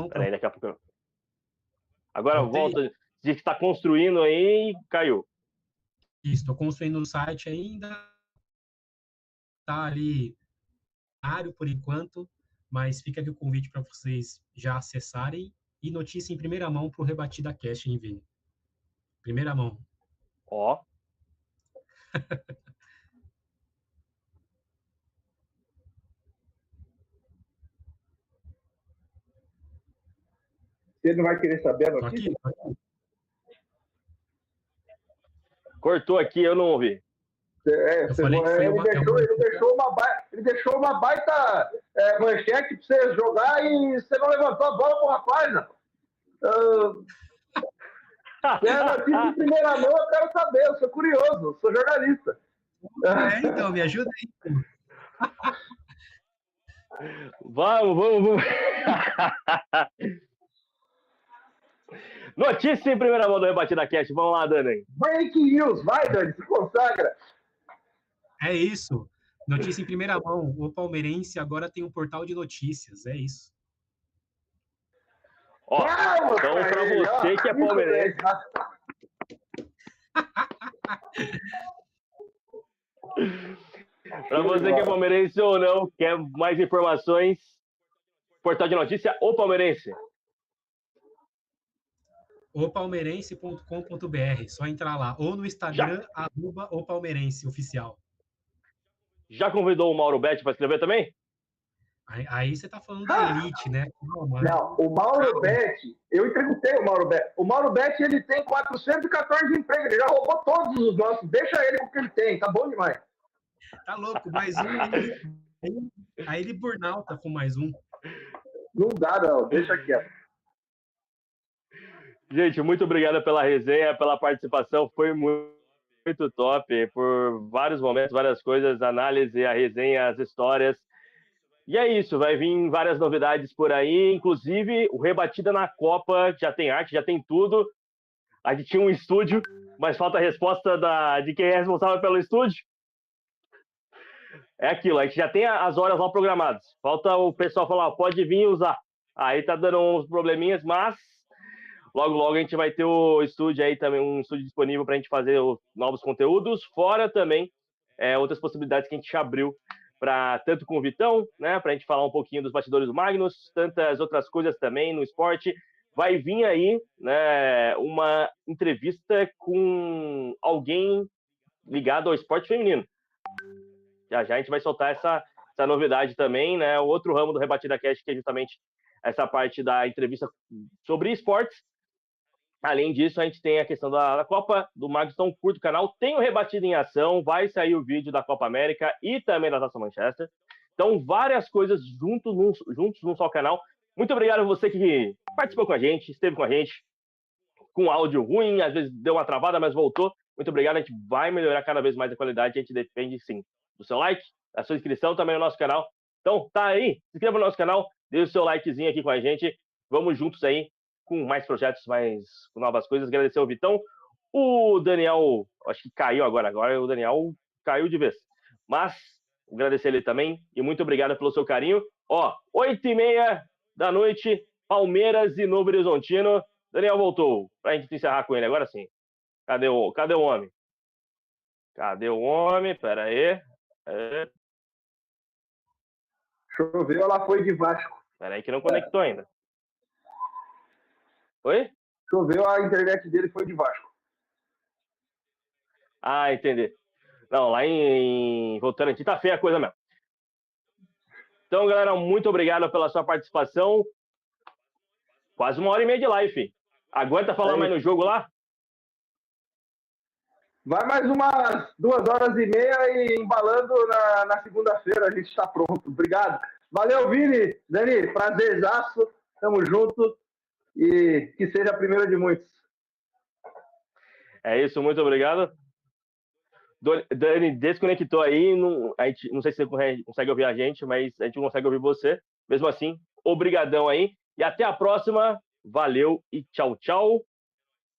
Peraí, daqui a pouco. Agora volta. Diz que está construindo aí e caiu. Isso, estou construindo o site ainda. Está ali por enquanto, mas fica aqui o convite para vocês já acessarem e notícia em primeira mão para o Rebatida Cast, hein, Vini? Primeira mão. Ó. Você não vai querer saber a notícia? Tô aqui. Cortou aqui, eu não ouvi. Ele deixou uma baita manchete pra você jogar e você não levantou a bola pro rapaz, não. É notícia de primeira mão, eu quero saber, eu sou curioso, eu sou jornalista. Então, me ajuda aí. Vamos. Notícia em primeira mão do Rebatida Cast. Vamos lá, Dani. Breaking news. Vai, Dani, se consagra. É isso. Notícia em primeira mão. O palmeirense agora tem um portal de notícias. É isso. Ó, então, para você que é palmeirense... Para você que é palmeirense ou não, quer mais informações, portal de notícia O Palmeirense. opalmeirense.com.br, só entrar lá. Ou no Instagram, @opalmeirenseoficial. Já convidou o Mauro Betti para escrever também? Aí você tá falando da elite, né? Não, o Mauro Betti, eu entrevistei o Mauro Betti. O Mauro Betti, ele tem 414 empregos, ele já roubou todos os nossos. Deixa ele com o que ele tem, tá bom demais. Tá louco, mais um. Aí ele burnout tá com mais um. Não dá, não, deixa quieto. Gente, muito obrigado pela resenha, pela participação. Foi muito top, por vários momentos, várias coisas, análise, a resenha, as histórias. E é isso, vai vir várias novidades por aí, inclusive o Rebatida na Copa, já tem arte, já tem tudo. A gente tinha um estúdio, mas falta a resposta de quem é responsável pelo estúdio. É aquilo, a gente já tem as horas lá programadas. Falta o pessoal falar, pode vir usar. Aí tá dando uns probleminhas, mas logo a gente vai ter o estúdio aí também, um estúdio disponível para a gente fazer os novos conteúdos, fora também outras possibilidades que a gente abriu para tanto com o Vitão, né, para a gente falar um pouquinho dos bastidores do Magnus, tantas outras coisas também no esporte. Vai vir aí, né, uma entrevista com alguém ligado ao esporte feminino. Já a gente vai soltar essa novidade também, né? O outro ramo do Rebatida Cast, que é justamente essa parte da entrevista sobre esportes. Além disso, a gente tem a questão da Copa do Magnus, então curta o canal. Tem o Rebatida em Ação, vai sair o vídeo da Copa América e também da Taça Manchester. Então, várias coisas juntos num só canal. Muito obrigado a você que participou com a gente, esteve com a gente, com áudio ruim, às vezes deu uma travada, mas voltou. Muito obrigado, a gente vai melhorar cada vez mais a qualidade, a gente depende, sim, do seu like, da sua inscrição também no nosso canal. Então, tá aí, se inscreva no nosso canal, dê o seu likezinho aqui com a gente. Vamos juntos aí com mais projetos, com novas coisas. Agradecer ao Vitão. O Daniel, acho que caiu agora o Daniel caiu de vez. Mas, agradecer ele também. E muito obrigado pelo seu carinho. 8h30 da noite, Palmeiras e Novo Horizontino. Daniel voltou, pra gente encerrar com ele, agora sim. Cadê o homem? Cadê o homem? Pera aí. Choveu, ela foi de Vasco. Pera aí que não conectou ainda. Oi? Choveu, a internet dele foi de Vasco. Ah, entendi. Não, lá em Votorantim tá feia a coisa mesmo. Então, galera, muito obrigado pela sua participação. Quase 1h30 de live. Aguenta falar mais no jogo lá? Vai mais umas 2h30 e embalando na segunda-feira a gente está pronto. Obrigado. Valeu, Vini. Dani, prazerzaço. Tamo junto. E que seja a primeira de muitos. É isso, muito obrigado. Dani, desconectou aí. Não sei se você consegue ouvir a gente, mas a gente não consegue ouvir você. Mesmo assim, obrigadão aí. E até a próxima. Valeu e tchau, tchau.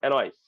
É nóis.